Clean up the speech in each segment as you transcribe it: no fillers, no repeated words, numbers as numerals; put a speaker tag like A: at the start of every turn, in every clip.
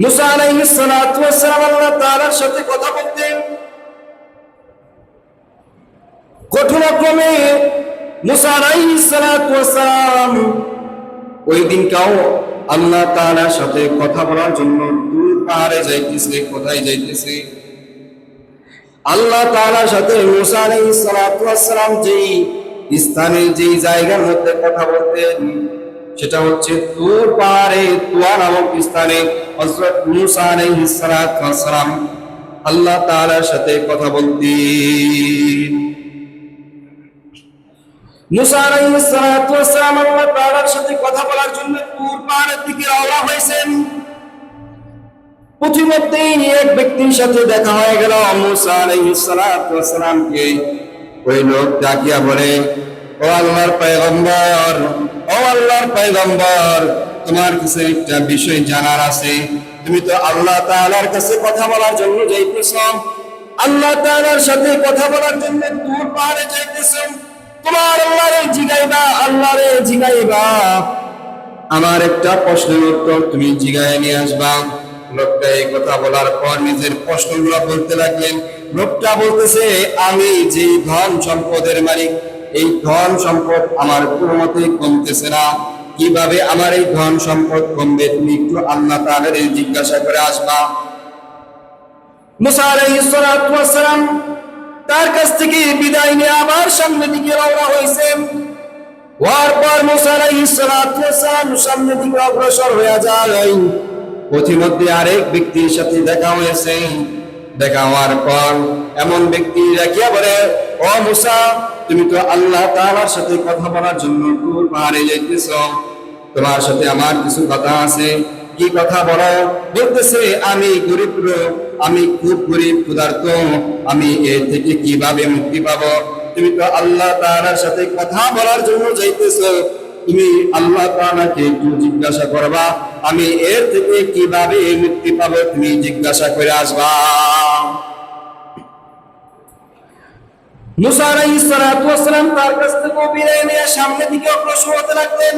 A: মুসা আলাইহিস সালাতু ওয়াস সালাম আল্লাহ তাআলার সাথে কথা বলতেন। ঘটনাক্রমে মুসা আলাইহিস সালাতু ওয়াস সালাম ওই দিনটাও আল্লাহ তাআলার সাথে কথা বলার জন্য দূর পাহাড়ে যাইতেছে। কোথায় যাইতেছে? আল্লাহ তাআলার সাথে মুসা আলাইহিস সালাতু ওয়াস সালাম যেই স্থানে যেই জায়গার মধ্যে কথা বলতেন সেটা হচ্ছে তুর পাহাড়ে, তুয়া নামক স্থানে হযরত মুসা আলাইহিস সালাতু ওয়াস সালাম আল্লাহ তাআলার সাথে কথা বলতেন। মুসা আলাইহিস সালাতু ওয়াস সালাম আল্লাহ তাআলার সাথে কথা বলার জন্য তুর পাহাড়ের দিকে রওনা হয়েছেন। পথিমধ্যেই এক ব্যক্তির সাথে দেখা হয়ে গেল। মুসা আলাইহিস সালাতু ওয়াস সালামকে ওই লোক ডাকিয়া বলে, ও আল্লাহর পয়গম্বর, ও আল্লাহর পয়গম্বর, তোমার কাছে একটা বিষয় জানার আছে। তুমি তো আল্লাহ তাআলার কাছে কথা বলার জন্য যাইতেছ, আল্লাহ তাআলার সাথে কথা বলার জন্য তুর পাহাড়ে যাইতেছ। তোমার আল্লাহরে জিগাইবা, আল্লাহরে জিগাইবা, আমার একটা প্রশ্নের উত্তর তুমি জিগায় নিয়ে আসবা। লোকটা এই কথা বলার পর নিজের প্রশ্নগুলো বলতে লাগলেন। লোকটা বলতেছে, আমি যে ধন সম্পদের মালিক, এই ধন সম্পদ আমার কোনো মতেই কমতেছে না। কিভাবে আমার এই ধন সম্পদ কমবে তুমি একটু আল্লাহ তাআলার জিজ্ঞাসা করে আসবা। মুসা আলাইহিস সালাতু ওয়াস সালাম তার কাছ থেকে বিদায় নিয়ে আবার সামনের দিকে রওনা হয়েছেন। হওয়ার পর মুসা আলাইহিস সালাতু ওয়াস সালাম সামনের দিকে অগ্রসর হয়ে যায়। পথিমধ্যে আরেক ব্যক্তির সাথে দেখা হয়েছে। দেখা হওয়ার পর এমন ব্যক্তি রাখিয়া বলে, ও মুসা, তুমি তো আল্লাহ তাআলার সাথে কথা বলার জন্য তুর পাহাড়ে যাইতেছ, তোমার সাথে আমার কিছু কথা আছে। কি কথা বলো? বলতেছে, আমি গরিব লোক, আমি খুব গরিব ক্ষুধার্ত, আমি এর থেকে কিভাবে মুক্তি পাবো? তুমি তো আল্লাহ তাআলার সাথে কথা বলার জন্য যাইতেছ, তুমি আল্লাহ তাআলাকে একটু জিজ্ঞাসা করবা, আমি এর থেকে কিভাবে মুক্তি পাবো তুমি জিজ্ঞাসা করে আসবা। মুসা আলাইহিস সালাতু ওয়াস সালাম তার কাছ থেকে বিদায় নিয়ে সামনের দিকে অগ্রসর হতে লাগলেন।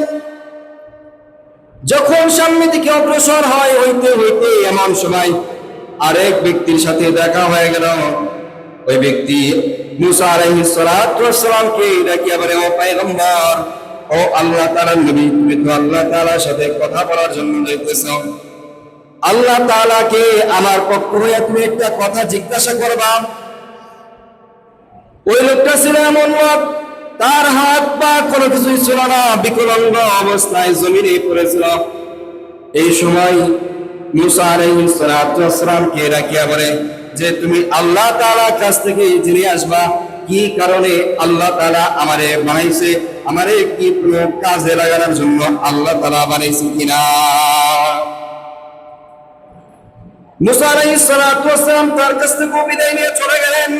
A: যখন সামনের দিকে অগ্রসর হইতে হইতে এমন সময় আরেক ব্যক্তির সাথে দেখা হয়ে গেল। ওই ব্যক্তি মুসা আলাইহিস সালাতু ওয়াস সালামকে ডাকিয়া বলে, ও পয়গম্বর, ও আল্লাহ তাআলার নবী, তুমি তো আল্লাহ তাআলার সাথে কথা বলার জন্য যাইতেছ, আল্লাহ তাআলাকে আমার পক্ষ হয়ে তুমি একটা কথা জিজ্ঞাসা করবা। ওই লোকটা ছিল এমন লোক, তার হাত পা কোনো কিছুই ছিল না, বিকলাঙ্গ অবস্থায় জমিনে পড়েছিল। এই সময় মুসা আলাইহিস সালাতু ওয়াস সালামকে ডাকিয়া বলে যে, তুমি আল্লাহ তাআলার কাছ থেকে জেনে আসবা কি কারণে আল্লাহ তাআলা আমারে বানাইছে, আমারে কি কোনো কাজে লাগানোর জন্য আল্লাহ তাআলা বানাইছে কিনা। মুসা আলাইহিস সালাতু ওয়াস সালাম তার কাছ থেকে বিদায় নিয়ে চলে গেলেন।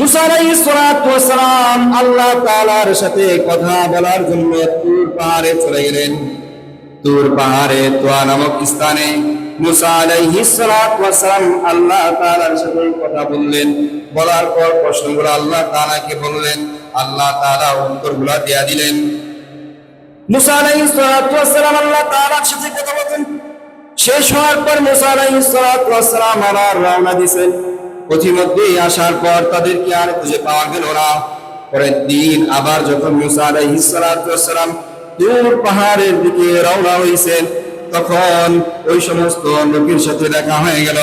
A: মুসা আলাইহিস সালাতু ওয়াস সালাম আল্লাহ তাআলার সাথে কথা বলার জন্য তুর পাহাড়ে চলে গেলেন। তুর পাহাড়ে তুয়া নামক স্থানে মুসা আলাইহিস সালাতু ওয়াস সালাম আল্লাহ তাআলার সাথে কথা বললেন। বলার পর প্রশ্নগুলো আল্লাহ তাআলাকে বললেন, আল্লাহ তাআলা উত্তরগুলো দেয়া দিলেন। মুসা আলাইহিস সালাতু ওয়াস সালাম আল্লাহ তাআলার সাথে কথা বলতেন। শেষ হওয়ার পর মুসা আলাইহিস সালাতু ওয়াস সালাম আবার রওনা দিয়েছেন। পথিমধ্যে আসার পর তাদেরকে আর খুঁজে পাওয়া গেল না। পরের দিন আবার যখন মুসা আলাইহিস সালাতু ওয়াস সালাম তুর পাহাড়ের দিকে রওনা হয়েছেন, তখন ওই সমস্ত লোকের সাথে দেখা হয়ে গেল।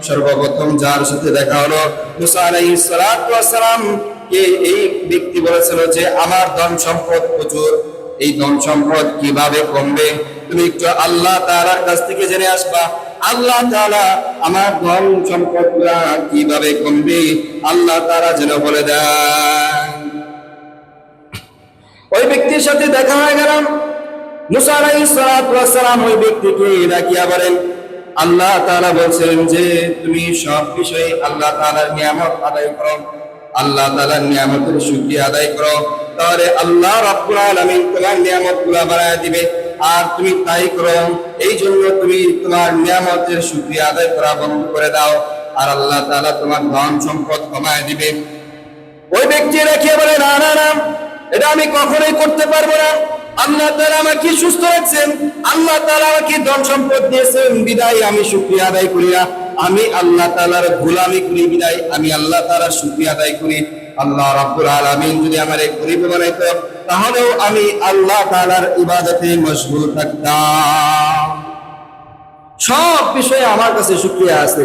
A: সর্বপ্রথম যার সাথে দেখা হলো, মুসা আলাইহিস সালাতু ওয়াস সালাম কে এই ব্যক্তি বলেছিল যে, আমার ধন সম্পদ প্রচুর, এই ধন সম্পদ কিভাবে কমবে তুমি একটু আল্লাহ তাআলার কাছ থেকে জেনে আসবা। আল্লাহ তাআলা আমার ধন সম্পদগুলা কিভাবে কমবে আল্লাহ তাআলা যেন বলে দেন। ওই ব্যক্তির সাথে দেখা হয়ে গেল। মুসা আলাইহিস সালাতু ওয়াস সালাম ওই ব্যক্তিকে ডাকিয়া বলেন, আল্লাহ তাআলা বলছেন যে তুমি সব বিষয়ে আল্লাহ তাআলার নিয়ামত আদায় করো, আল্লাহ তাআলার নিয়ামতের শুকরিয়া আদায় করো, তাহলে আল্লাহ রাব্বুল আলামিন তোমার নিয়ামতগুলো বাড়ায় দিবে। আর তুমি তাই করো, এই জন্য তুমি তোমার নিয়ামতের শুকরিয়া আদায় করা বন্ধ করে দাও, আর আল্লাহ তাআলা তোমার ধন সম্পদ কমায় দিবে। ওই ব্যক্তি রেখে বলে, না না না, এটা আমি কখনোই করতে পারবো না। আল্লাহ তাআলা আমাকে সুস্থ রাখছেন, আল্লাহ তাআলা আমাকে ধন সম্পদ দিয়েছেন, বিদায় আমি শুকরিয়া আদায় করি না। আমি আল্লাহ তাআলার গোলামি করি, বিদায় আমি আল্লাহ তাআলার শুকরিয়া আদায় করি। আল্লাহ রাব্বুল আলামিন যদি আমারে গরীব বানাইতো, তাহলেও আমি আল্লাহ তাআলার ইবাদতে মশগুল থাকতাম। সব বিষয়ে আমার কাছে শুকরিয়া আছে।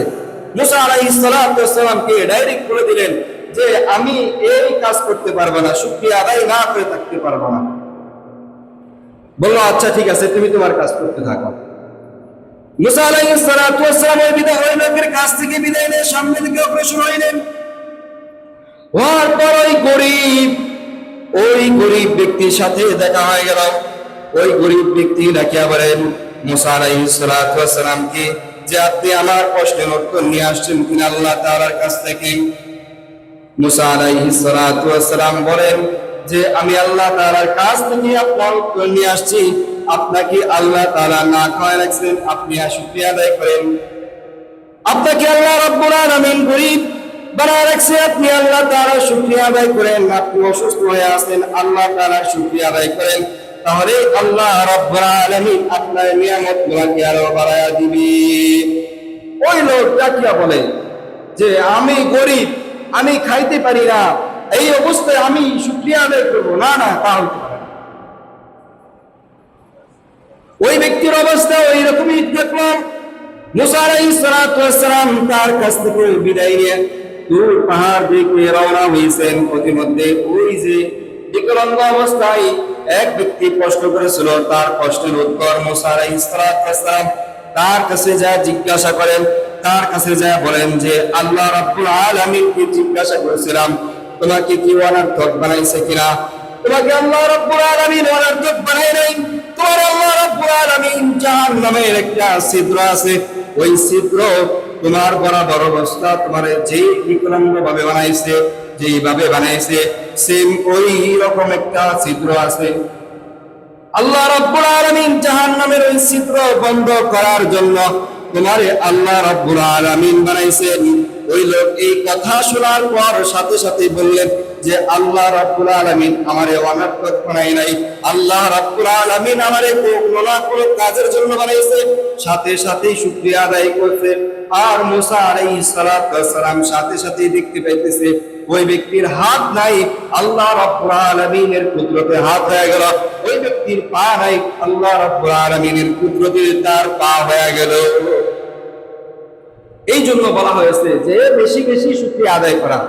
A: মুসা আলাইহিস সালাতু ওয়াস সালামকে ডাইরেক্ট বলে দিলেন যে আমি এই কাজ করতে পারবো না, শুকরিয়া আদায় না করে থাকতে পারবো না। বললো আচ্ছা ঠিক আছে, তুমি তোমার কাজ করতে থাকো। মুসা আলাইহিস সালাতু ওয়াস সালাম ওই লোকের কাছ থেকে বিদায় নিয়ে সামনে দিকে অগ্রসর হইলেন। হওয়ার পর ওই গরিব ব্যক্তির সাথে দেখা হয়ে গেল। ওই গরিব ব্যক্তি ডাকিয়া বলেন মুসা আলাইহিস সালাতু ওয়াস সালামকে যে আপনি আমার প্রশ্নের উত্তর নিয়ে আসছেন কিনা আল্লাহ তাআলার কাছ থেকে। মুসা আলাইহিস সালাতু ওয়াস সালাম বলেন যে আমি আল্লাহ তাআলার কাছ থেকে আপনার উত্তর নিয়ে আসছি। আপনাকে আল্লাহ তাআলা না খাওয়ায় রাখছেন, আপনি শুকরিয়া আদায় করেন। আপনাকে আল্লাহ রাব্বুল আলামিন গরীব বানায় রাখছে, আপনি আল্লাহ তাআলার শুকরিয়া আদায় করেন। আপনি অসুস্থ হয়ে আছেন, আল্লাহ তাআলার শুকরিয়া আদায় করেন, তাহলে আল্লাহ রাব্বুল আলামিন আপনার নিয়ামত গুলোকে আরো বাড়ায়া দিবে। ওই লোকটা কি বলে যে আমি গরীব, আমি খাইতে পারি না, এই অবস্থায় আমি শুকরিয়া আদায় করবো না? না, তা হতে পারে না। ওই ব্যক্তির অবস্থা ওই রকমই দেখলাম। মুসা আলাইহিস সালাতু ওয়াস সালাম তার কাছ থেকে বিদায় নিয়ে দূর পাহাড় দিকে রওনা হয়েছেন। প্রতিমধ্যে ওই যে বিকলাঙ্গ অবস্থায় এক ব্যক্তি প্রশ্ন করেছিল, তার প্রশ্নের উত্তর মুসা আলাইহিস সালাতু ওয়াস সালাম তার কাছে যা জিজ্ঞাসা করেন, তার কাছে যা বলেন যে আল্লাহ রাব্বুল আলামিনকে জিজ্ঞাসা করেছিলাম তোমাকে কি অনর্থক বানাইছে কিনা? তোমাকে আল্লাহ রাব্বুল আলামিন অনর্থক বানায় নাই। তোমার আল্লাহ রাব্বুল আলামিন জাহান্নামের একটা ছিদ্র আছে, ওই ছিদ্র তোমার বরাবর অবস্থা, তোমার যে বিকলাঙ্গ ভাবে বানাইছে, যেইভাবে বানাইছে সেম ওই রকম একটা ছিদ্র আছে। আল্লাহ রাব্বুল আলামিন জাহান্নামের ওই ছিদ্র বন্ধ করার জন্য তোমারে আল্লাহ রাব্বুল আলামিন বানাইছেন। ওই লোক এই কথা শোনার পর সাথে সাথে বললেন যে আল্লাহ রাব্বুল আলামিন আমারে অনর্থক বানাই নাই, আল্লাহ রাব্বুল আলামিন আমারে কোনো না কোনো কাজের জন্য বানাইছে। সাথে সাথেই শুকরিয়া আদায় করছে। আর মুসা আলাইহিস সালাতু ওয়াস সালাম সাথে সাথেই দেখতে পাইতেছে ওই ব্যক্তির হাত নাই, আল্লাহ রাব্বুল আলামিনের কুদরতে হাত হয়ে গেল। ওই ব্যক্তির পা নাই, আল্লাহ রাব্বুল আলামিনের কুদরতে তার পা হয়ে গেল। এই জন্য বলা হয়েছে যে বেশি বেশি শুকরিয়া আদায় করা।